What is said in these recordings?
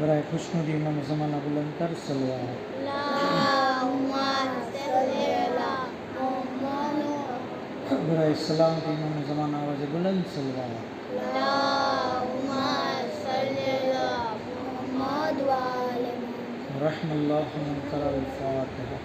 बराए खुशनुदी इमाम ज़माना बुलंद कर सल्लल्लाहु बराए सलामती इमाम ज़माना आवाज़ बुलंद सल्लल्लाहु रहमल्लाहु मन क़रअल फ़ातिहा।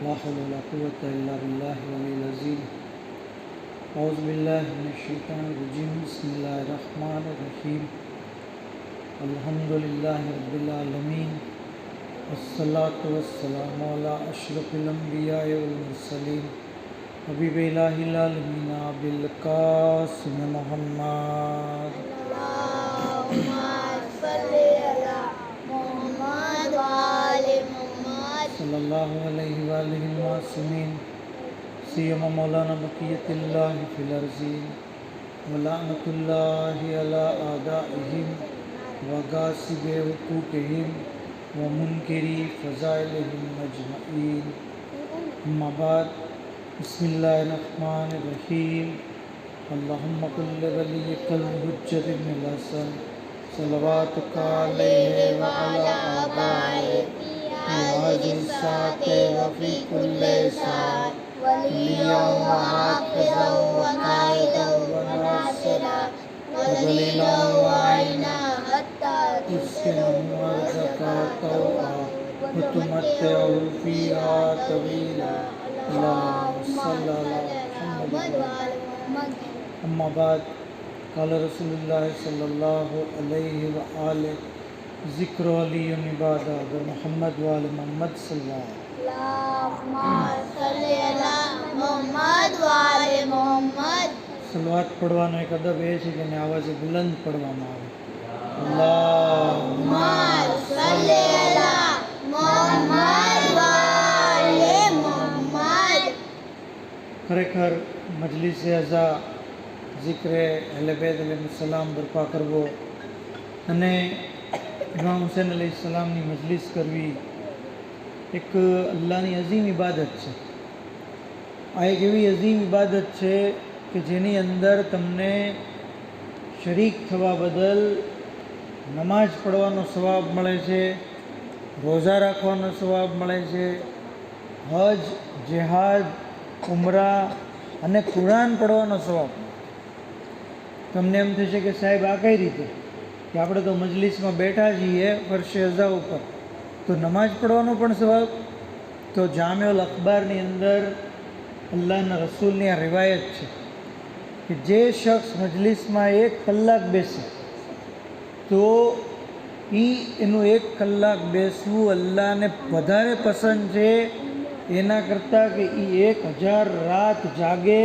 ला हौला वला कुव्वता इल्ला बिल्लाहिल अलिय्यिल अज़ीम। औज़ु बिल्लाहि मिनश शैतानिर रजीम। बिस्मिल्लाहिर रहमानिर रहीम। अल्हम्दुलिल्लाहि रब्बिल आलमीन वस्सलातु वस्सलामु अला अशरफिल अंबियाइ वल मुरसलीन हबीब इलाहिल आलमीन अबिल कासिम मुहम्मद सल्लल्लाहु अलैहि वालिहिल मासूमीन सियमा मौलाना बक़ियतिल्लाहि फिल अर्ज़ीन व लअनतुल्लाहि अला आदाइहिम व गासिबि हुकूकिहिम व मुनकिरी फ़ज़ाइलिहिम अजमईन। अम्मा बाद बिस्मिल्लाहिर रहमानिर रहीम। अल्लाहुम्मा कुल्लि वलिय्यिकल हुज्जत इब्नुल हसन सल्लवातुका अलैहि व अला आबाइहि हाज़िहि साअति व फ़ी कुल्लि साअत वलिय्यन व हाफ़िज़न व क़ाइदन व नासिरा व दलीलन व आइना हत्ता तुस्किनहु अर्ज़क़ा व तुमत्तिअहु फ़ीहा तवीला। अल्लाहुम्मा सल्लि अला मुहम्मद व आलि मुहम्मद। अम्मा बाद क़ाल रसूलुल्लाह सल्लल्लाहु अलैहि व आलिहि ज़िक्र अलियुन इबादा व मुहम्मद व आलि मुहम्मद सल्लल्लाहु। सलवात पढ़वानो एक अदब है कि जेने आवाज़ बुलंद पढ़वामां आवे। अल्लाहुम्मा सल्लि अला मुहम्मद व आलि मुहम्मद। खरेखर मजलिस अज़ा ज़िक्र अहले बैत अलैहिस्सलाम बरपा करवो अने इमाम हुसैन अलैहिस्सलामनी मजलिस करवी एक अल्लाहनी अजीम इबादत है। आ एक एवी अजीम इबादत है कि जेनी अंदर तमने शरीक थवा बदल नमाज पढ़वानो सवाब मळे छे, रोज़ा राखवानो सवाब मळे छे, हज, जिहाद, उमरा अने कुरान पढ़वानो सवाब। तमने एम थशे कि साहेब आ कई रीते कि આપણે તો મજલિસમાં બેઠા છીએ ફરશે અઝા ઉપર તો નમાજ પढ़વાનો પણ સવાબ। તો જામિઉલ અખબારની અંદર અલ્લાહના રસૂલની આ રિવાયત છે કે જે શખ્સ મજલિસમાં 1 કલાક બેસે તો એનું 1 કલાક બેસવું અલ્લાહને વધારે પસંદ છે એના કરતાં કે એ 1000 રાત જાગે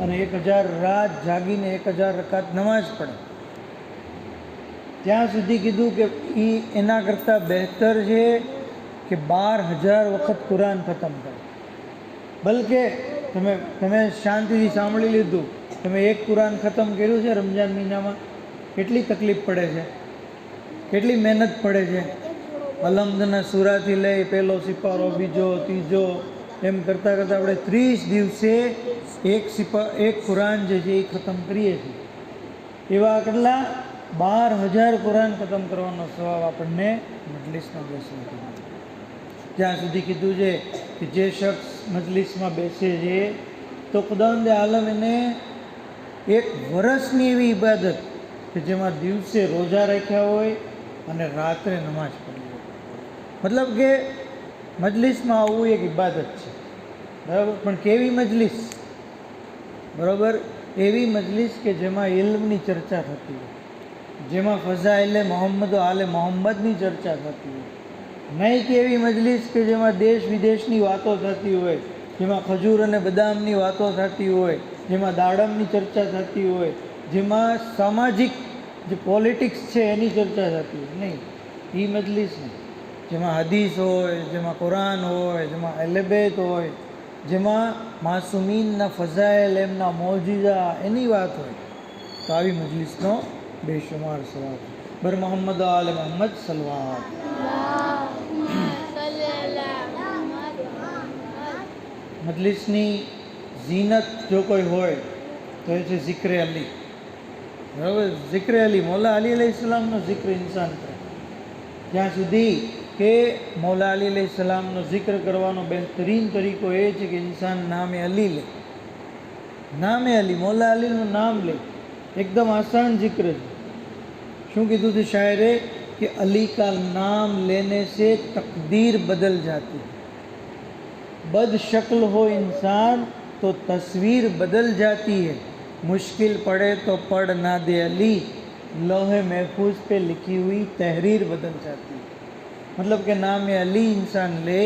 અને 1000 રાત જાગીને 1000 રકાત નમાજ પढ़े। ત્યાં સુધી કીધું કે એ એના કરતાં બહેતર છે કે 12000 વખત કુરાન ખતમ કરે। બલકે તમે શાંતિથી સાંભળી લીધું, તમે 1 કુરાન ખતમ કર્યું છે રમજાન મહિનામાં, કેટલી તકલીફ પડે છે, કેટલી મહેનત પડે છે। અલહમદના સૂરાથી લઈ પહેલો સિપારો, બીજો, ત્રીજો એમ કરતાં કરતાં આપણે 30 દિવસે એક કુરાન જે છે એ ખતમ કરીએ છીએ। એવા કેટલા 12000 કુરાન ખતમ કરવાનો સવાબ આપણને મજલિસમાં બેસવાથી મળે। ત્યાં સુધી કીધું છે કે જે શખ્સ મજલિસમાં બેસે છે તો ખુદાવંદ આલમ એને 1 વર્ષની એવી ઇબાદત કે જેમાં દિવસે રોજા રાખ્યા હોય અને રાત્રે નમાજ પઢી હોય। મતલબ કે મજલિસમાં આવવું એક ઇબાદત છે, બરાબર। પણ કેવી મજલિસ? બરાબર, એવી મજલિસ કે જેમાં ઇલ્મની ચર્ચા થતી હોય, જેમાં ફઝાઇલે મોહમ્મદ આલે મોહમ્મદની ચર્ચા થતી હોય। નહીં કે એવી મજલિસ કે જેમાં દેશ વિદેશની વાતો થતી હોય, જેમાં ખજૂર અને બદામની વાતો થતી હોય, જેમાં દાડમની ચર્ચા થતી હોય, જેમાં સામાજિક જે પોલિટિક્સ છે એની ચર્ચા થતી હોય, નહીં, એ મજલિસ નહીં. જેમાં હદીસ હોય, જેમાં કુરાન હોય, જેમાં અહેલબેત હોય, જેમાં માસુમીનના ફઝાઇલ, એમના મોજીઝા, એની વાત હોય, તો આવી મજલિસનો બેશુમાર સવાબ. બર મોહમ્મદ આલે મોહમ્મદ સલવાત. મજલિસની ઝીનત જો કોઈ હોય તો એ છે ઝિક્ર અલી. બરાબર, ઝિક્ર અલી, મૌલા અલી અલૈહિસ્સલામનો ઝિક્ર ઇન્સાન કરે જ્યાં સુધી કે મૌલા અલી અલૈહિસ્સલામનો ઝિક્ર કરવાનો બહેતરીન તરીકો એ છે કે ઇન્સાન નામે અલી લે. નામે અલી, મૌલા અલીનું નામ લે, એકદમ આસાન ઝિક્ર છે. શું કીધું હતું શાયરે કે અલી કા નામ લેને से तकदीर बदल जाती, बद शक्ल हो इंसान तो तस्वीर बदल जाती है, मुश्किल पड़े तो पढ़ ना दे अली, लोहे महफूज पे लिखी हुई तहरीर बदल जाती है. मतलब કે નામે અલી ઇન્સાન લે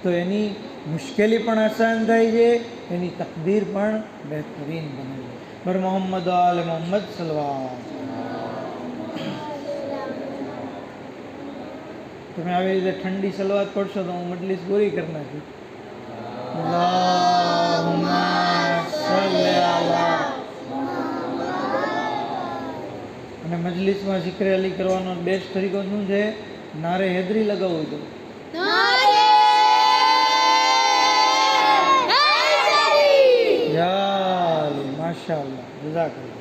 તો એની મુશ્કેલી પણ આસાન થાય છે, એની તકદીર પણ બહેતરીન બને છે. બર મોહમ્મદ આલે મોહમ્મદ સલવાત. તમે આવી રીતે ઠંડી સલવાત પડશો તો હું મજલિસ પૂરી કરી નાખી. અને મજલિસમાં ઝિક્ર અલી કરવાનો બેસ્ટ તરીકો શું છે? નારે હેદરી લગાવવું જોઈએ. માશાઅલ્લાહ, જઝાકલ્લાહ.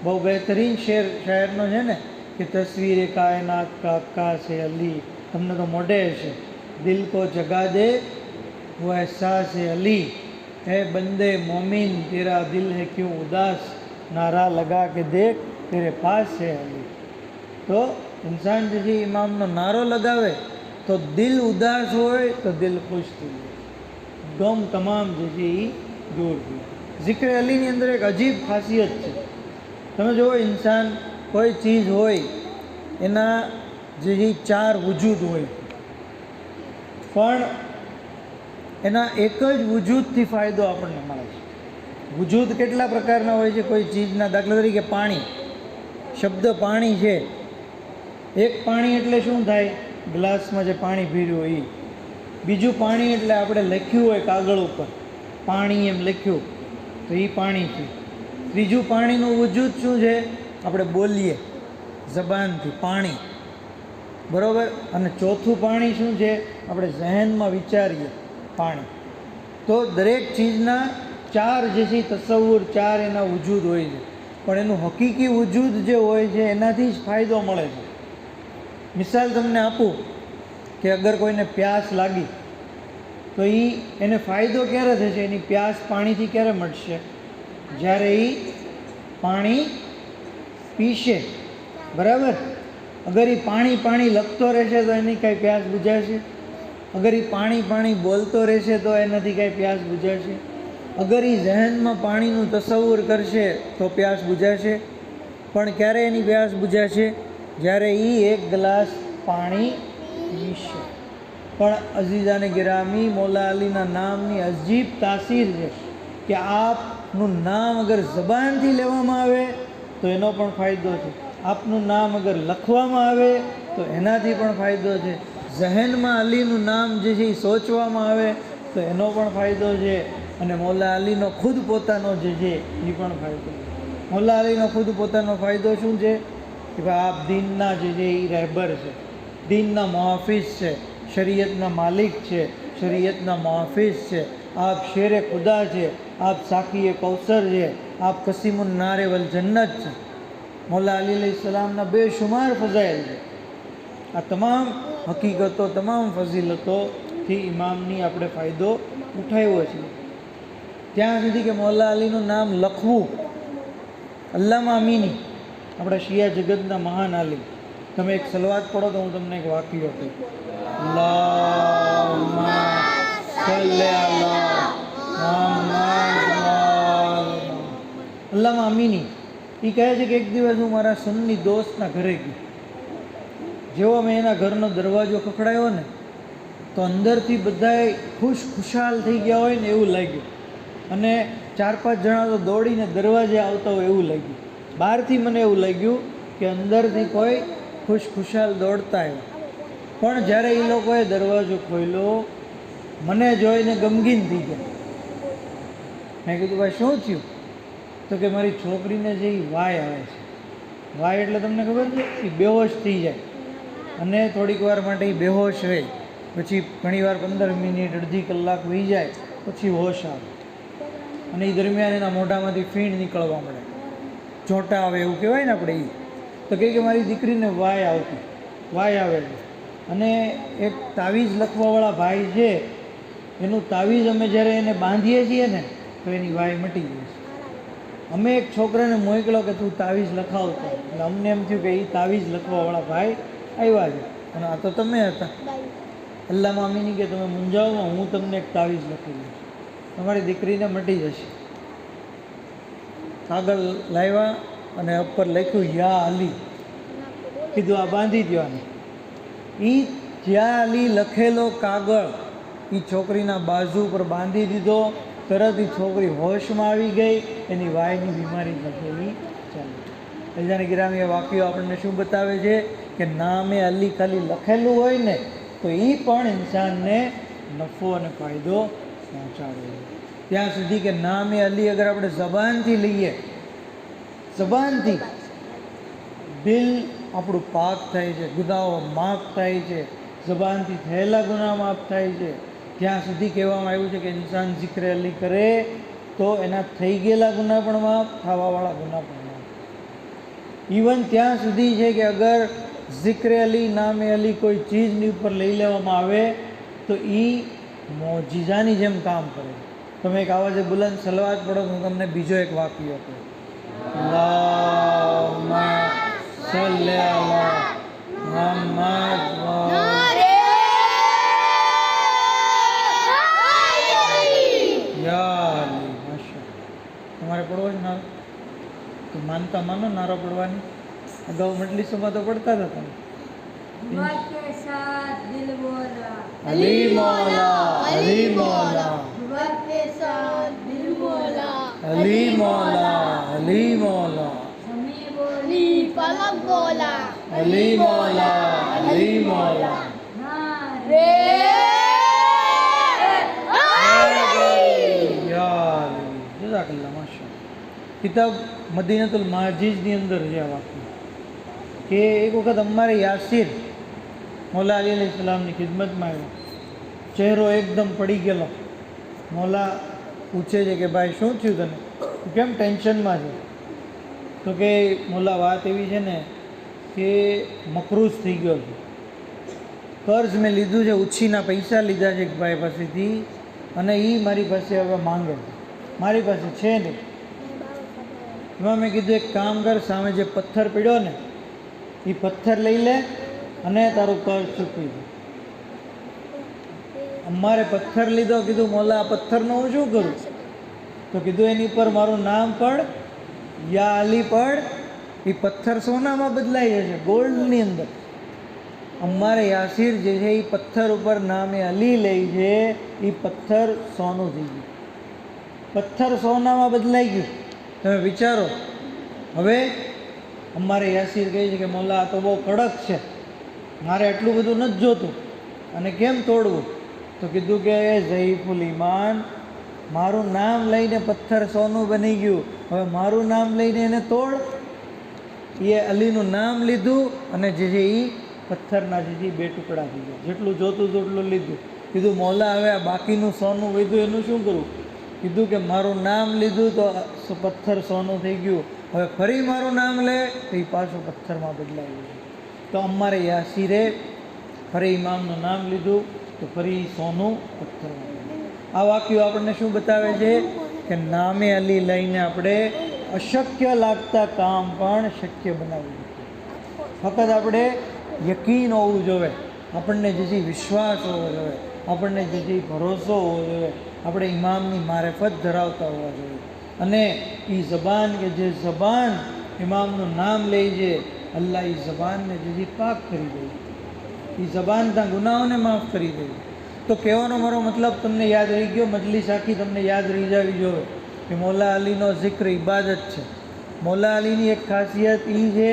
બહુ બહેતરીન શાયરનો છે ને કે તસવીર કાયનાત કા અક્કા છે અલી, તમને તો મોઢે છે, દિલ को जगा दे वो एहसास है अली, है बंदे मोमिन तेरा दिल है क्यों उदास, नारा लगा के देख तेरे पास है अली. તો ઇન્સાન જે ઇમામનો નારો લગાવે તો દિલ ઉદાસ હોય તો દિલ ખુશ થઈ જાય, ગમ તમામ જે છે એ દૂર થઈ જાય. ઝિક્ર અલીની અંદર એક અજીબ ખાસિયત છે. તમે જુઓ, ઇન્સાન કોઈ ચીજ હોય એના જે ચાર વજૂદ હોય, પણ એના એક જ વજૂદથી ફાયદો આપણને મળે છે. વજૂદ કેટલા પ્રકારના હોય છે કોઈ ચીજના? દાખલા તરીકે પાણી, શબ્દ પાણી છે. એક પાણી એટલે શું થાય? ગ્લાસમાં જે પાણી ભર્યું હોય એ. બીજું પાણી એટલે આપણે લખ્યું હોય કાગળ ઉપર પાણી એમ લખ્યું તો એ પાણી છે. ત્રીજું પાણીનું વજૂદ શું છે? આપણે બોલીએ જબાનથી પાણી, બરાબર. અને ચોથું પાણી શું છે? આપણે ઝહેનમાં વિચારીએ પાણી. તો દરેક ચીજના ચાર જે છે તસવ્વુર, ચાર એના વજૂદ હોય છે, પણ એનું હકીકી વજૂદ જે હોય છે એનાથી જ ફાયદો મળે છે. મિસાલ તમને આપું કે અગર કોઈને પ્યાસ લાગી તો એને ફાયદો ક્યારે થશે? એની પ્યાસ પાણીથી ક્યારે મટશે? જ્યારે એ પાણી પીશે, બરાબર. અગર એ પાણી પાણી લખતો રહેશે તો એની કાંઈ પ્યાસ બુઝાશે? અગર એ પાણી પાણી બોલતો રહેશે તો એનાથી કાંઈ પ્યાસ બુઝાશે? અગર એ ઝહેનમાં પાણીનું તસવ્વુર કરશે તો પ્યાસ બુઝાશે? પણ ક્યારે એની પ્યાસ બુઝાશે? જ્યારે એ એક ગ્લાસ પાણી પીશે. પણ અઝીઝાને ગિરામી, મૌલા અલીના નામની અજીબ તાસીર છે કે આપનું નામ અગર જબાનથી લેવામાં આવે તો એનો પણ ફાયદો છે, આપનું નામ અગર લખવામાં આવે તો એનાથી પણ ફાયદો છે, ઝહેનમાં અલીનું નામ જે છે એ સોચવામાં આવે તો એનો પણ ફાયદો છે, અને મૌલા અલીનો ખુદ પોતાનો જે છે એ પણ ફાયદો છે. મૌલા અલીનો ખુદ પોતાનો ફાયદો શું છે? કે ભાઈ આપ દીનના જે છે એ રહેબર છે, દીનના મુહાફિઝ છે, શરીયતના માલિક છે, શરીયતના મુહાફિઝ છે, આપ શેરે ખુદા છે, આપ સાકીએ કૌસર છે, આપ કસીમુન નારે વલ જન્નત છે. મૌલા અલી અલૈહિસ્સલામના બેશુમાર ફઝાઇલ છે. આ તમામ હકીકતો, તમામ ફઝીલતોથી ઇમામની આપણે ફાયદો ઉઠાવ્યો છે. ત્યાં સુધી કે મૌલા અલીનું નામ લખવું. અલ્લામા અમીની, આપણા શિયા જગતના મહાન આલિમ, તમે એક સલવાત પઢો તો હું તમને એક વાક્ય કહું. અલ્લાહુમ્મા સલ્લી અલા મુહમ્મદ. અલ્લામા અમીની એ કહે છે કે એક દિવસ હું મારા સુન્ની દોસ્તના ઘરે ગયો. જેવો મેં એના ઘરનો દરવાજો ખખડાયો ને તો અંદરથી બધાય ખુશાલ થઈ ગયા હોય ને એવું લાગ્યું. અને 4-5 જણા તો દોડીને દરવાજે આવતા હોય એવું લાગ્યું. બહારથી મને એવું લાગ્યું કે અંદરથી કોઈ ખુશાલ દોડતા આવ્યા. પણ જ્યારે એ લોકોએ દરવાજો ખોલ્યો, મને જોઈને ગમગીન થઈ ગયા. મેં કીધું ભાઈ શું થયું? તો કે મારી છોકરીને જે વાય આવે છે. વાય એટલે તમને ખબર છે? એ બેહોશ થઈ જાય અને થોડીક વાર માટે એ બેહોશ રહે, પછી ઘણીવાર 15 મિનિટ અડધી કલાક વહી જાય, પછી હોશ આવે. અને એ દરમિયાન એના મોઢામાંથી ફીણ નીકળવા મળે, જોટા આવે એવું કહેવાય ને આપણે. એ તો કહે કે મારી દીકરીને વાય આવે છે. અને એક તાવીઝ લખવાવાળા ભાઈ છે, એનું તાવીઝ અમે જ્યારે એને બાંધીએ છીએ ને તો એની વાય મટી જાય છે. અમે એક છોકરાને મોકલો કે તું તાવીઝ લખાવતો, એટલે અમને એમ થયું કે એ તાવીઝ લખવાવાળા ભાઈ આવ્યા છે અને આ તો તમે હતા. અલ્લાહ મામીની કે તમે મૂંઝાવમાં, હું તમને એક તાવીઝ લખી દઈશ, તમારી દીકરીને મટી જશે. કાગળ લાવ્યા અને ઉપર લખ્યું યા અલી. કીધું આ બાંધી દો આને. એ યા અલી લખેલો કાગળ એ છોકરીના બાજુ પર બાંધી દીધો. તરત એ છોકરી હોશમાં આવી ગઈ, એની વાયની બીમારી લખેલી ચાલી. અજાની ગિરામી એ વાક્યો આપણને શું બતાવે છે કે નામે અલી ખાલી લખેલું હોય ને તો એ પણ ઇન્સાનને નફો અને ફાયદો પહોંચાડે. ત્યાં સુધી કે નામે અલી અગર આપણે જબાનથી લઈએ, જબાનથી દિલ આપણું પાક થાય છે, ગુનાહો માફ થાય છે, જબાનથી થયેલા ગુનાહ માફ થાય છે. ત્યાં સુધી કહેવામાં આવ્યું છે કે ઇન્સાન જિક્ર અલી કરે તો એના થઈ ગયેલા ગુનાહ પણ માફ, થવાવાળા ગુનાહ પણ માફ. ઇવન ત્યાં સુધી છે કે અગર જિક્ર અલી નામે અલી કોઈ ચીજની ઉપર લઈ લેવામાં આવે તો એ મોજીઝાની જેમ કામ કરે. તમે એક આવાજે બુલંદ સલવાત પડો તો હું તમને બીજો એક વાક્ય કહું. અલ્લાહુમ્મા સલ્લી અલા મુહમ્મદ તમારે પડવો છે નારો તો માનતા માનો નારો પડવાની. અગાઉ મજલિસોમાં તો પડતા હતા તમે. અલી મોલા અલી મોલા અલી મોલા અલી મોલા અલી મોલા અલી મોલા કિતાબ મદીનતુલ માજીઝની અંદર છે આ વાક્ય કે એક વખત અમારે યાસીર મૌલા અલી અલૈહિસ્સલામની ખિદમતમાં આવ્યો. ચહેરો એકદમ પડી ગયેલો. મૌલા પૂછે છે કે ભાઈ શું થયું તને, કેમ ટેન્શનમાં છે? તો કે મૌલા વાત એવી છે ને કે મકરૂઝ થઈ ગયો છે, કર્જ મેં લીધું છે, ઉછીના પૈસા લીધા છે એક ભાઈ પાસેથી અને એ મારી પાસે હવે માંગે છે, મારી પાસે છે નહીં. એમાં મેં કીધું એક કામ કર, સામે જે પથ્થર પડ્યો ને એ પથ્થર લઈ લે અને તારું કર્જ ચૂકવી દે. અમારે પથ્થર લીધો. કીધું મૌલા આ પથ્થરનો હું શું કરું? તો કીધું એની પર મારું નામ પડ, યા અલી પડ, એ પથ્થર સોનામાં બદલાઈ જશે, ગોલ્ડની અંદર. અમારે યાસીર જે છે એ પથ્થર ઉપર નામે અલી લઈ છે, એ પથ્થર સોનું થઈ ગયું, પથ્થર સોનામાં બદલાઈ ગયું. તમે વિચારો. હવે અમારે યાસીર કહે છે કે મૌલા આ તો બહુ કડક છે, મારે એટલું બધું નથી જોતું અને કેમ તોડવું? તો કીધું કે ઝઈફુલ ઈમાન, મારું નામ લઈને પથ્થર સોનું બની ગયું, હવે મારું નામ લઈને એને તોડ. એ અલીનું નામ લીધું અને જે છે એ પથ્થરના જે છે 2 ટુકડા થઈ ગયા. જેટલું જોતું તેટલું લીધું. કીધું મૌલા હવે આ બાકીનું સોનું વધ્યું એનું શું કરવું? કીધું કે મારું નામ લીધું તો પથ્થર સોનું થઈ ગયું, હવે ફરી મારું નામ લે તો એ પાછું પથ્થરમાં બદલાઈ ગયું. તો અમારે યાસીરે ફરી ઇમામનું નામ લીધું તો ફરી સોનું પથ્થરમાં. આ વાક્યો આપણને શું બતાવે છે કે નામે અલી લઈને આપણે અશક્ય લાગતા કામ પણ શક્ય બનાવી શકીએ. ફક્ત આપણે યકીન હોવું જોઈએ, આપણને જે વિશ્વાસ હોવો જોઈએ, આપણને જે ભરોસો હોવો જોઈએ, આપણે ઇમામની મારેફત ધરાવતા હોવા જોઈએ. અને એ જબાન કે જે જબાન ઇમામનું નામ લે છે, અલ્લાહ એ જબાનને જે પાક કરી દે, એ જબાનના ગુનાહોને માફ કરી દે. તો કહેવાનો મારો મતલબ તમને યાદ રહી ગયો, મજલિસ આખી તમને યાદ રહી જવી જોઈએ કે મૌલા અલીનો જિક્ર ઇબાદત છે. મૌલા અલીની એક ખાસિયત એ છે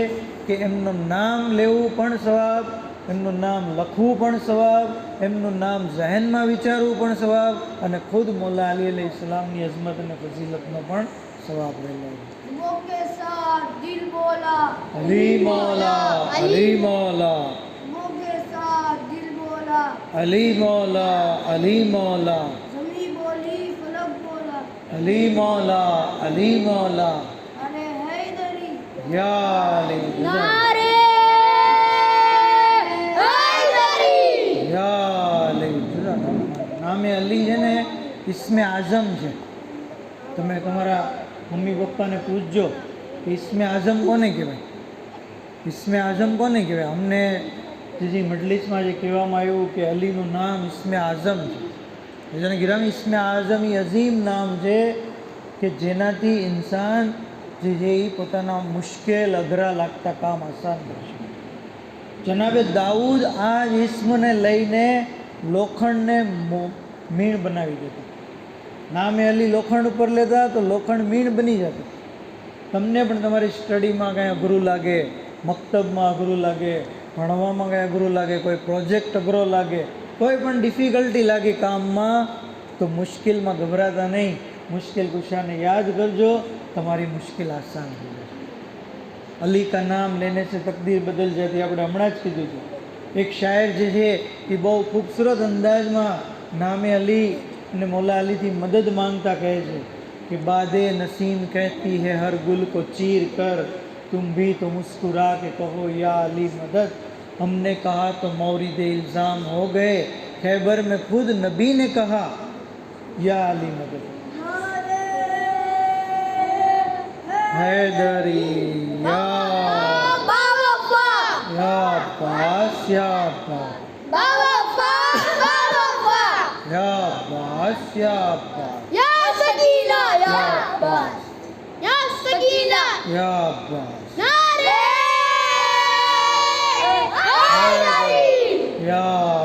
કે એમનું નામ લેવું પણ સવાબ, એમનું નામ લખવું પણ સવાબ, એમનું નામ જહેનમાં વિચારવું પણ સવાબ, અને ખુદ મૌલા અલી અલૈહિ સલામની અઝમત અને ફઝીલતનો પણ સવાબ રહેલો છે. અલી મૌલા, અલી મૌલા, અલી મૌલા, અલી મૌલા, અલી મૌલા, અલી મૌલા, યા અલી નામે અલી છે ને ઇસ્મે આઝમ છે. તમે તમારા મમ્મી પપ્પાને પૂછજો કે ઇસ્મે આઝમ કોને કહેવાય, ઇસ્મે આઝમ કોને કહેવાય. અમને જે મજલિસમાં જે કહેવામાં આવ્યું કે અલીનું નામ ઇસ્મે આઝમ છે. જેને ગિરામી ઇસ્મે આઝમ એ અઝીમ નામ છે કે જેનાથી ઇન્સાન જે એ પોતાના મુશ્કેલ અઘરા લાગતા કામ આસાન કરશે. જનાબે દાઉદ આ ઇસ્મને લઈને લોખંડને મીણ બનાવી દેતા. નામે અલી લોખંડ ઉપર લેતા તો લોખંડ મીણ બની જતું. તમને પણ તમારી સ્ટડીમાં કાંઈ અઘરું લાગે, મક્તબમાં અઘરું લાગે, ભણવામાં કાંઈ અઘરું લાગે, કોઈ પ્રોજેક્ટ અઘરો લાગે, કોઈ પણ ડિફિકલ્ટી લાગે કામમાં, તો મુશ્કેલમાં ગભરાતા નહીં, મુશ્કેલ કુશાને યાદ કરજો, તમારી મુશ્કેલ આસાન થઈ જશે. અલી કા નામ લેને સે તકદીર બદલ જાતી, આપણે હમણાં જ કીધું હતું. એક શાયર જે છે એ બહુ ખૂબસૂરત અંદાજમાં નામે અલી અને મૌલા અલીથી મદદ માંગતા કહે છે कि बादे नसीम कहती है हर गुल को चीर कर, तुम भी तो मुस्कुरा के कहो या अली मदद. हमने कहा तो मौरिद इल्ज़ाम हो गए, खैबर में खुद नबी ने कहा या अली मदद. हैदरी या अब्बास या अब्बास या अब्बास या अब्बास या अब्बास या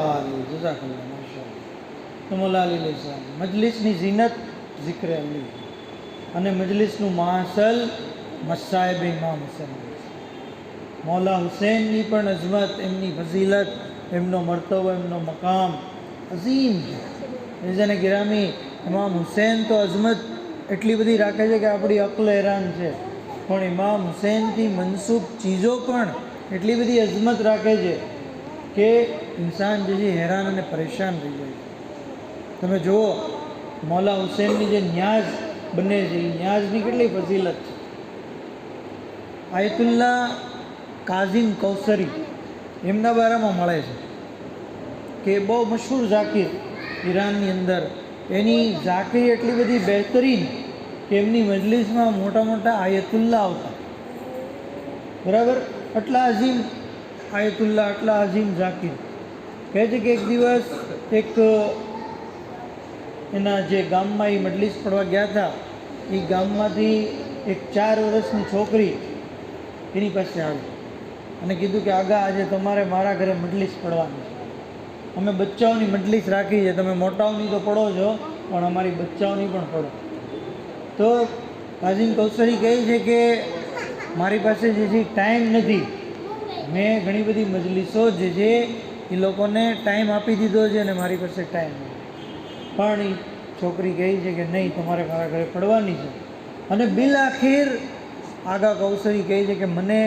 अली. जज़ाकल्लाह, माशाअल्लाह. તો મૌલા અલી અલૈહિ સલામ મજલિસની ઝીનત ઝિક્ર અલી અને મજલિસનું મહાસલ મસાયબ ઇમામ હુસૈન. મૌલા હુસૈનની પણ અઝમત, એમની ફઝીલત, એમનો મર્તબો, એમનો મકામ અઝીમ છે. જેને ગિરામી ઇમામ હુસૈન તો અઝમત એટલી બધી રાખે છે કે આપણી અક્લ હેરાન છે, પણ ઇમામ હુસૈનથી મનસૂબ ચીજો પણ એટલી બધી અઝમત રાખે છે કે ઇન્સાન જે છે હેરાન અને પરેશાન થઈ જાય છે. તમે જુઓ મૌલા હુસૈનની જે ન્યાઝ બને છે એ ન્યાઝની કેટલી ફઝીલત છે. આયતુલ્લા કાઝિમ કૌસરી એમના બારામાં મળે છે કે બહુ મશહૂર ઝાકીર ઈરાનની અંદર, એની ઝાકરી એટલી બધી બહેતરીન કે એમની મજલિસમાં મોટા મોટા આયતુલ્લા આવતા. બરાબર, આટલા અઝીમ આયતુલ્લા, આટલા અઝીમ ઝાકીર. કહે છે કે એક દિવસ એક એના જે ગામમાં એ મજલિસ પડવા ગયા હતા, એ ગામમાંથી એક 4 વર્ષની છોકરી એની પાસે આવી અને કીધું કે આગા આજે તમારે મારા ઘરે મજલિસ પડવાની છે. અમે બચ્ચાઓની મજલિસ રાખી છે, તમે મોટાઓની તો પડો છો પણ અમારી બચ્ચાઓની પણ પડો. તો કાઝિમ કૌસરી કહે છે કે મારી પાસે જે છે ટાઈમ નથી, મેં ઘણી બધી મજલિસો જે છે એ લોકોને ટાઈમ આપી દીધો છે અને મારી પાસે ટાઈમ નથી. પણ એ છોકરી કહે છે કે નહીં, તમારે મારા ઘરે પડવાની છે. અને બિલ આખિર આગા કૌસરી કહે છે કે મને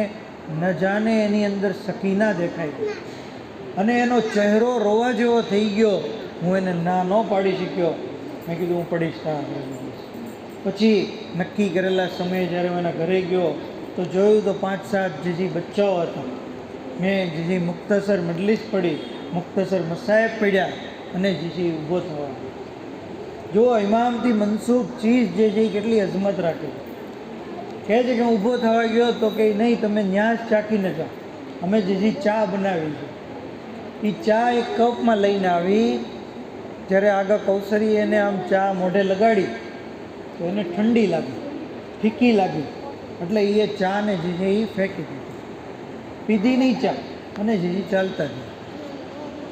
ન જાણે એની અંદર સકીના દેખાઈ ગઈ અને એનો ચહેરો રોવા જેવો થઈ ગયો. હું એને ના ન પાડી શક્યો. મેં કીધું હું પડીશ ત્યાં. પછી નક્કી કરેલા સમયે જ્યારે હું એના ઘરે ગયો તો જોયું તો 5-7 જે બચ્ચાઓ હતા. મેં જે મુખ્તસર મજલિસ પડી, મુખ્તસર મસાયબ પડ્યા અને જે ઊભો થવા. જો ઇમામથી મનસૂબ ચીજ જે છે એ કેટલી અઝમત રાખે છે. કહે છે કે હું ઊભો થવા ગયો તો કે નહીં, તમે ન્યાસ ચાખીને જાઓ. અમે જે ચા બનાવી છે એ ચા એક કપમાં લઈને આવી. જ્યારે આગળ કૌસરી એને આમ ચા મોઢે લગાડી તો એને ઠંડી લાગી, ફીકી લાગી, એટલે એ ચાને જે છે એ ફેંકી દીધી, પીધી નહીં ચા અને જે ચાલતા ગયા.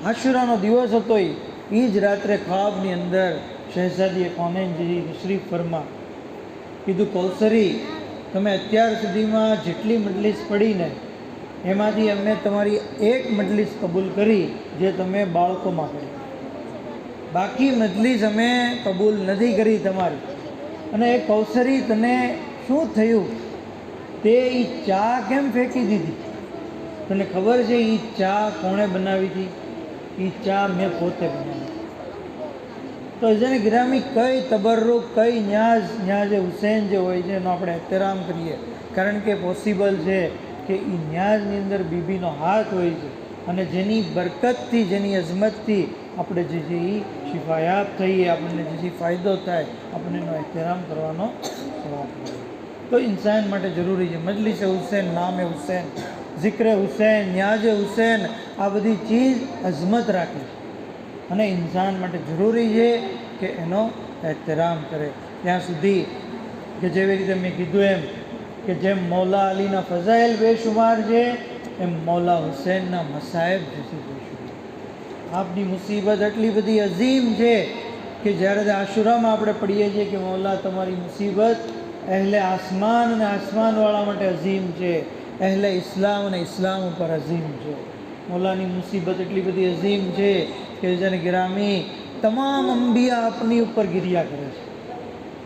આશુરાનો દિવસ હતો એ એ જ રાત્રે ખ્વાબની અંદર શહેજાદીએ કોનેનજી તશરીફ ફરમા કીધું, કૌસરી, તમે અત્યાર સુધીમાં જેટલી મજલિસ પડીને એમાંથી અમે તમારી એક મજલિસ કબૂલ કરી જે તમે બાળકોમાં કરી, બાકી મજલિસ અમે કબૂલ નથી કરી તમારી. અને એ કૌસરી, તને શું થયું? તે એ ચા કેમ ફેંકી દીધી? તને ખબર છે એ ચા કોણે બનાવી હતી? એ ચા મેં પોતે બનાવી. તો જેને ગિરામી કઈ તબર્રુક, કઈ ન્યાઝ હુસૈન જે હોય છે એનો આપણે એહતરામ કરીએ, કારણ કે પોસિબલ છે કે એ ન્યાઝની અંદર બીબીનો હાથ હોય છે, અને જેની બરકતથી, જેની અઝમતથી આપણે જે એ શિફાયાબ થઈએ, આપણને જે ફાયદો થાય, આપણને એનો એહતરામ કરવાનો સવાબ મળે. તો ઇન્સાન માટે જરૂરી છે મજલિસ હુસૈન, નામે હુસૈન, ઝિક્ર હુસૈન, ન્યાઝ હુસૈન, આ બધી ચીજ અઝમત રાખે છે અને ઇન્સાન માટે જરૂરી છે કે એનો એહતરામ કરે. ત્યાં સુધી કે જેવી રીતે મેં કીધું એમ કે જેમ મૌલા અલીના ફઝાઇલ બેશુમાર છે, એમ મૌલા હુસૈનના મસાયબ જેથી બેશુમાર. આપની મુસીબત એટલી બધી અઝીમ છે કે જ્યારે આશુરામાં આપણે પડીએ છીએ કે મૌલા તમારી મુસીબત અહેલે આસમાન અને આસમાનવાળા માટે અઝીમ છે, અહેલે ઇસ્લામ અને ઇસ્લામ ઉપર અઝીમ છે. મૌલાની મુસીબત એટલી બધી અઝીમ છે કે જેને ગિરામી તમામ અંબિયા આપની ઉપર ગિરિયા કરે છે,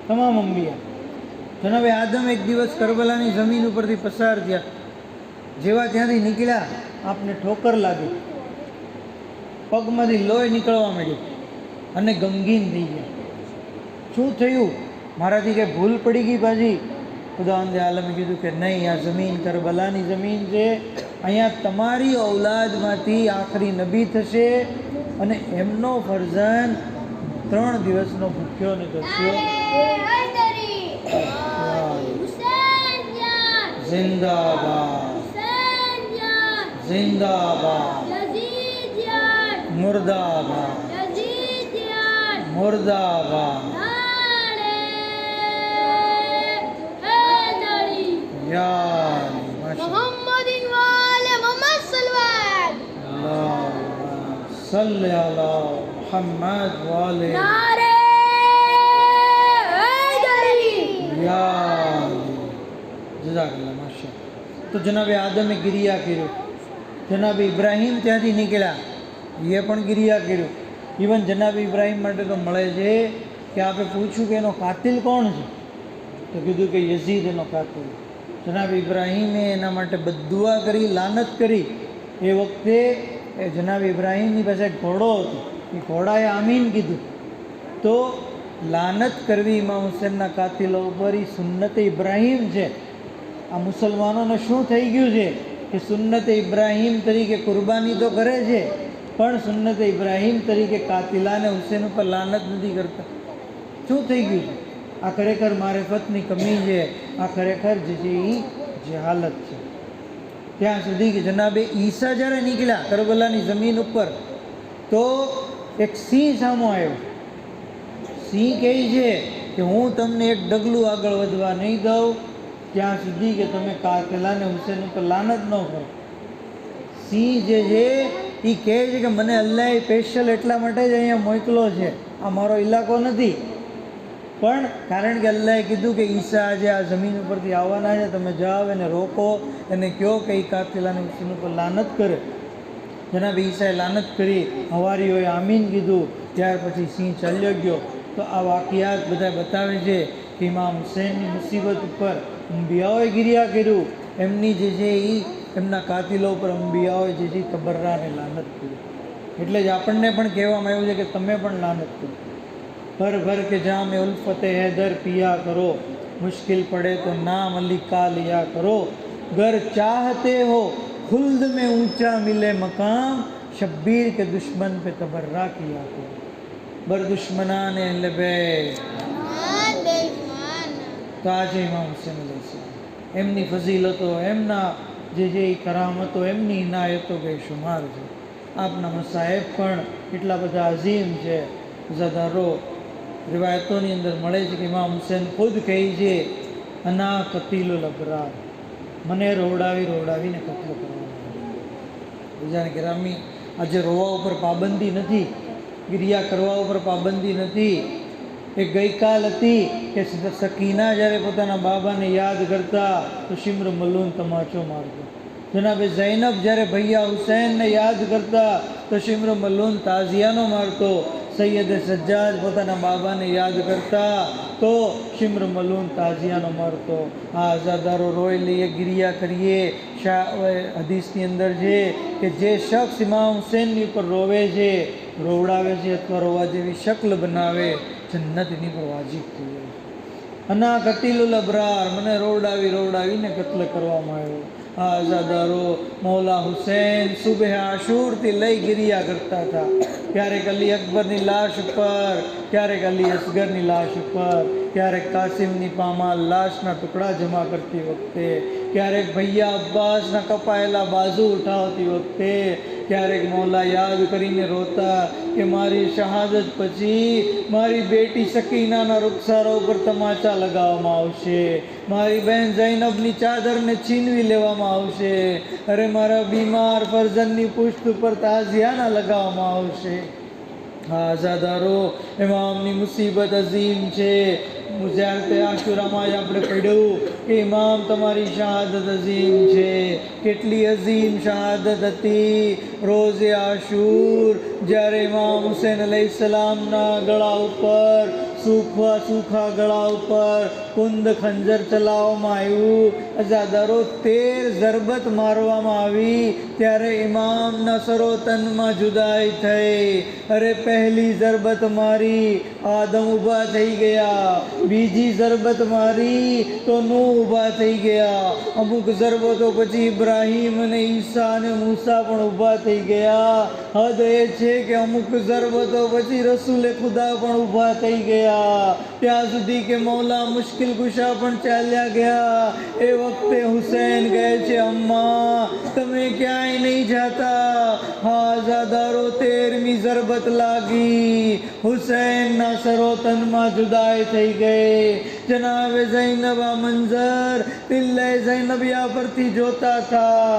તમામ અંબિયા. જનાબે આદમ એક દિવસ કરબલાની જમીન ઉપરથી પસાર થયા, જેવા ત્યાંથી નીકળ્યા આપને ઠોકર લાગી, પગમાંથી લોહી નીકળવા માંડ્યું અને ગમગીન થઈ ગયા. શું થયું? મારાથી કે ભૂલ પડી ગઈ પાછી? ખુદાવંદે આલમે કીધું કે નહીં, આ જમીન કરબલાની જમીન છે, અહીંયા તમારી ઔલાદમાંથી આખરી નબી થશે અને એમનો ફરઝંદ 3 દિવસનો ભૂખ્યો ને તરસ્યો. જિંદાબાદ, જિંદાબાદ, મુર્દાબાદ, મુર્દાબાદ. सल्ले अला मुहम्मद वाले जज़ाकल्लाह माशा. તો જનાબે આદમે ગિરિયા કર્યું, જનાબે ઇબ્રાહીમ ત્યાંથી નીકળ્યા, એ પણ ગિરિયા કર્યું. ઇવન જનાબે ઇબ્રાહીમ માટે તો મળે છે કે આપણે પૂછ્યું કે એનો કાતિલ કોણ છે, તો કીધું કે યઝીદ એનો કાતિલ. જનાબ ઇબ્રાહીમે એના માટે બદ્દુઆ કરી, લાનત કરી. એ વખતે એ જનાબ ઇબ્રાહીમની પાસે એક ઘોડો હતો, એ ઘોડાએ આમીન કીધું. તો લાનત કરવી ઇમામ હુસૈનના કાતિલો ઉપર એ સુન્નત ઇબ્રાહીમ છે. આ મુસલમાનોને શું થઈ ગયું છે કે સુન્નત ઇબ્રાહીમ તરીકે કુરબાની તો કરે છે, પણ સુન્નત ઇબ્રાહીમ તરીકે કાતિલાને હુસૈન ઉપર લાનત નથી કરતા. શું થઈ ગયું છે? આ ખરેખર મારિફતની કમી છે, આ ખરેખર જે છે એ જહાલત છે. ત્યાં સુધી કે જનાબે ઈસા જ્યારે નીકળ્યા કરબલાની જમીન ઉપર, તો એક સિંહ સામો આવ્યો. સિંહ કહે છે કે હું તમને એક ડગલું આગળ વધવા નહીં દઉં ત્યાં સુધી કે તમે કાતિલાને હુસૈન ઉપર લાનત ન કરો. સિંહ જે છે એ કહે છે કે મને અલ્લાહે સ્પેશિયલ એટલા માટે જ અહીંયા મોકલો છે, આ મારો ઇલાકો નથી, પણ કારણ કે અલ્લાહે કીધું કે ઈસા આજે આ જમીન ઉપરથી આવવાના છે, તમે જાઓ એને રોકો, એને કહો કે એ કાતિલાને હુસૈન ઉપર લાનત કરે. જનાબ ઈસાએ લાનત કરી, હવારીઓએ આમીન કીધું, ત્યાર પછી સિંહ ચાલ્યો ગયો. તો આ વાકિયાત બધા બતાવે છે કે ઇમામ હુસૈનની મુસીબત ઉપર અંબિયાઓએ ગિરિયા કર્યું, એમની જે છે એ એમના કાતિલો ઉપર અંબિયાઓએ જે છે તબર્રાને લાનત કરી. એટલે જ આપણને પણ કહેવામાં આવ્યું છે કે તમે પણ લાનત કરો. ભર ભર કે જામે ઉલ્ફતે હૈદર પિયા કરો, મુશ્किल પડે તો નામ અલી કા લિયા કરો, गर चाहते हो खुल्द में ऊंचा मिले मकाम, शब्बीर के दुश्मन पे तबर्रा किया करो. बर दुश्मनाने लबे તો આજે ઇમામ હુસૈન અલૈહિસ્સલામ, એમની ફઝીલતો, એમના જે જે કરામતો, એમની ઇનાયતો બેશુમાર છે. આપના મસાહેબ પણ એટલા બધા અઝીમ છે. ઝદારો રિવાયતોની અંદર મળે છે કે ઇમામ હુસૈન ખુદ કહે છે, અના કતીલુલ અબરાર, મને રોવડાવીને કત્લ કરવાનો. બીજાને ગિરામી આજે રોવા ઉપર પાબંદી નથી, ગિરિયા કરવા ઉપર પાબંદી નથી. એ ગઈકાલ હતી કે સકીના જ્યારે પોતાના બાબાને યાદ કરતા તો શિમ્ર મલૂન તમાચો મારતો. જનાબે ઝૈનબ જ્યારે ભૈયા હુસૈનને યાદ કરતા તો શિમ્ર મલૂન તાઝિયાનો મારતો. સૈયદે સજ્જાદ પોતાના બાબાને યાદ કરતા તો શિમ્ર મલૂન તાઝિયાનો મારતો. આ આઝાદારો રોઈ લઈએ, ગિરિયા કરીએ. હદીસની અંદર છે કે જે શખ્સ ઇમામ હુસૈનની ઉપર રોવે છે, રોવડાવે છે અથવા રોવા જેવી શક્લ બનાવે, જન્નત એની પર વાજિબ થઈ જાય. અના કતિલુલ અબરાર, મને રોવડાવીને કત્લ કરવામાં આવ્યો. આ આઝાદારો મૌલા હુસૈન સુબહ આશુરથી લઈ ગિરિયા કરતા હતા. ક્યારેક અલી અકબરની લાશ ઉપર, ક્યારેક અલી અસગરની લાશ ઉપર, ક્યારેક કાસિમની પામાલ લાશના ટુકડા જમા કરતી વખતે, ક્યારેક ભૈયા અબ્બાસના કપાયેલા બાજુ ઉઠાવતી વખતે, ક્યારેક મૌલા યાદ કરીને રોતા કે મારી શહાદત પછી મારી બેટી સકીનાના રૂખસારા ઉપર તમાચા લગાવવામાં આવશે, મારી બહેન ઝૈનબની ચાદરને છીનવી લેવામાં આવશે, અરે મારા બીમાર ફરજનની પુષ્ટ ઉપર તાઝિયાના લગાવવામાં આવશે. હા આઝાદારો, ઇમામની મુસીબત અઝીમ છે. મુજારતે આશુરામાં આપણે પડ્યું કે ઇમામ તમારી શહાદત અઝીમ છે. કેટલી અઝીમ શહાદત હતી. રોઝે આશુર જ્યારે ઇમામ હુસૈન અલૈહિસ્સલામના ગળા ઉપર, સૂખા ગળા ઉપર કુંદ ખંજર ચલાવવામાં આવ્યું, આઝાદારો 13 ઝરબત મારવામાં આવી, ત્યારે ઇમામના સરોતનમાં જુદાઈ થઈ. અરે પહેલી ઝરબત મારી, આદમ ઊભા થઈ ગયા. બીજી ઝરબત મારી તો નૂહ ઊભા થઈ ગયા. અમુક ઝરબતો પછી ઇબ્રાહીમ અને ઈસા અને મૂસા પણ ઊભા થઈ ગયા. હદ એ છે કે અમુક ઝરબતો પછી રસૂલે ખુદા પણ ઊભા થઈ ગયા. ત્યાં સુધી કે મૌલા મુશ્કિલ કુશા પણ ચાલ્યા ગયા. એ વખતે હુસૈન કહે છે, અમ્મા તમે ક્યાંય નહીં જાતા. હા આઝાદારો, 13મી ઝરબત લાગી. હુસૈનના સરોતનમાં જુદાઈ થઈ ગઈ. જનાબે ઝૈનબ આ મંઝર પિલ્લે ઝૈનબિયા પરથી જોતા હતા.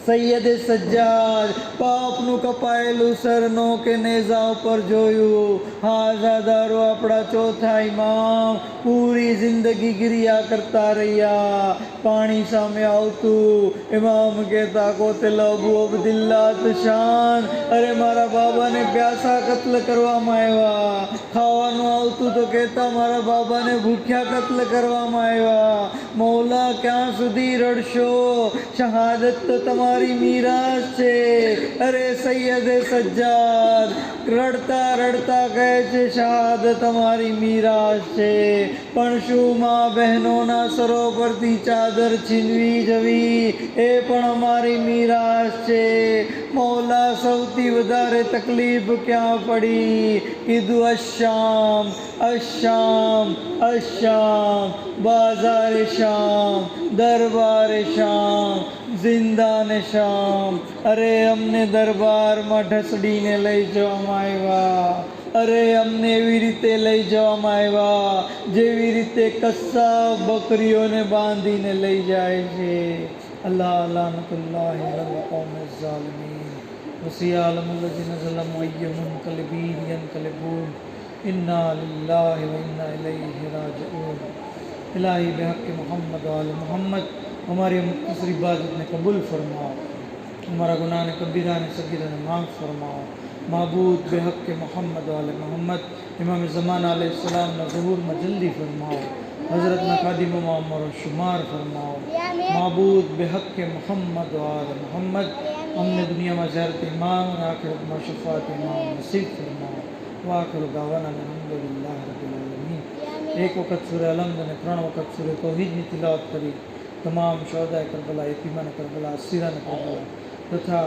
સૈયદે સજ્જાદ પાપનું કપાયેલું સરનો કે નેઝા ઉપર જોયું. હા આઝાદારો, આપણા ચોથા ઇમામ પૂરી જિંદગી ગિરિયા કરતા રહ્યા. પાણી સામે આવતું, ઇમામ કહેતા કોતેલ અબુ અબ્દિલ્લા તશાન, અરે મારા બાબાને પ્યાસા કત્લ કરવામાં આવ્યા. ખાવાનું આવતું તો કહેતા મારા બાબાને ભૂખ્યા કત્લ કરવામાં આવ્યા. મૌલા ક્યાં સુધી રડશો? શહાદત તો તમારી મીરાસ છે. અરે સૈયદે સજ્જાદ રડતા કહે છે, શહાદત અમારી મીરાસ છે, પણ શું મા બહેનોના સરો પરથી ચાદર છીનવી જવી એ પણ અમારી મીરાસ છે. મૌલા સૌથી વધારે તકલીફ ક્યાં પડી? કીધું અશામ, બાઝાર શામ, દરબાર શામ, જિંદાને શામ. અરે અમને દરબારમાં ઢસડીને લઈ જવામાં આવ્યા. અરે અમને એવી રીતે લઈ જવામાં આવ્યા જેવી રીતે કસ્સાબ બકરીઓને બાંધીને લઈ જાય છે. અલ્લાહ લાનતુલ્લાહી અલલ કૌમિઝ ઝાલિમીન વસિયાલમુલ લઝીના ઝલમુ અય્યમુન કલબીન યનકલિબૂન इन्ना लिल्लाहि व इन्ना इलैहि राजिऊन। इलाही बेहक़ मोहम्मद वाल मोहम्मद हमारी मुख्तसर इबादत ने कबूल फरमाओ, हमारा गुनाह ने कबीरा ने सगीरा ने माफ़ फरमाओ। माबूद बेहक़ मोहम्मद वाल मोहम्मद इमाम ज़मान अलैहिस्सलाम ने ज़हूर में जल्दी फरमाओ, हज़रत न खादिम मामर शुमार फरमाओ। माबूद बेहक़ मोहम्मद वाल मोहम्मद हमने दुनिया में ज़ियारत इमाम और आखिरत में शफ़ाअत इमाम नसीब फरमाओ। वाखिर दावाना अल्हम्दुलिल्लाहि रब्बिल आलमीन। एक वक्त सूरह अलम्द ने 3 वक्त सूरह तौहीद की तिलावत करी। तमाम शोहदाए करबला, यतीमान करबला, असीरान करबला तथा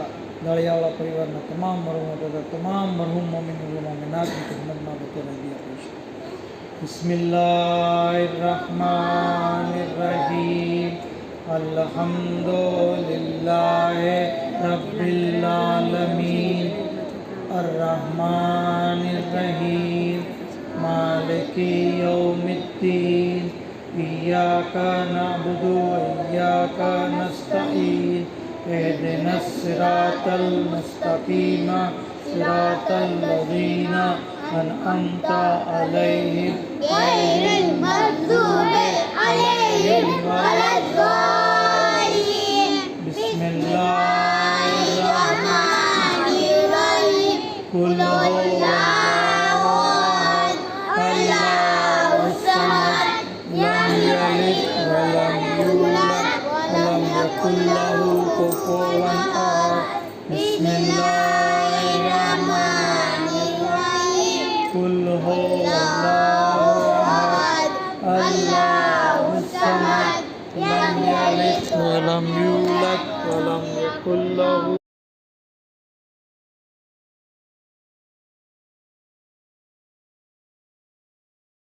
दाड़ियावाला परिवाરના તમામ મરહૂમો તથા તમામ મરહૂમ મોમિન મોમિનાતની ખિદમતમાં બતौर दिया पेश। बिस्मिल्लाहिर रहमानिर रहीम। अल्हम्दुलिल्लाहि रब्बिल आलमीन अर्रहमानिर रहीम मालिकी यौमिद्दीन इय्याका नअबुदु व इय्याका नस्तईन اهدنا الصراط المستقيم صراط الذين أنعمت عليهم غير المغضوب عليهم ولا الضالين. بسم الله الرحمن الرحيم. قل هو الله الله الصمد لم يلد ولم يولد ولم يكن له كفوا أحد. بسم الله الرحمن الرحيم. قل هو الله أحد الله الصمد لم يلد ولم يولد ولم يكن له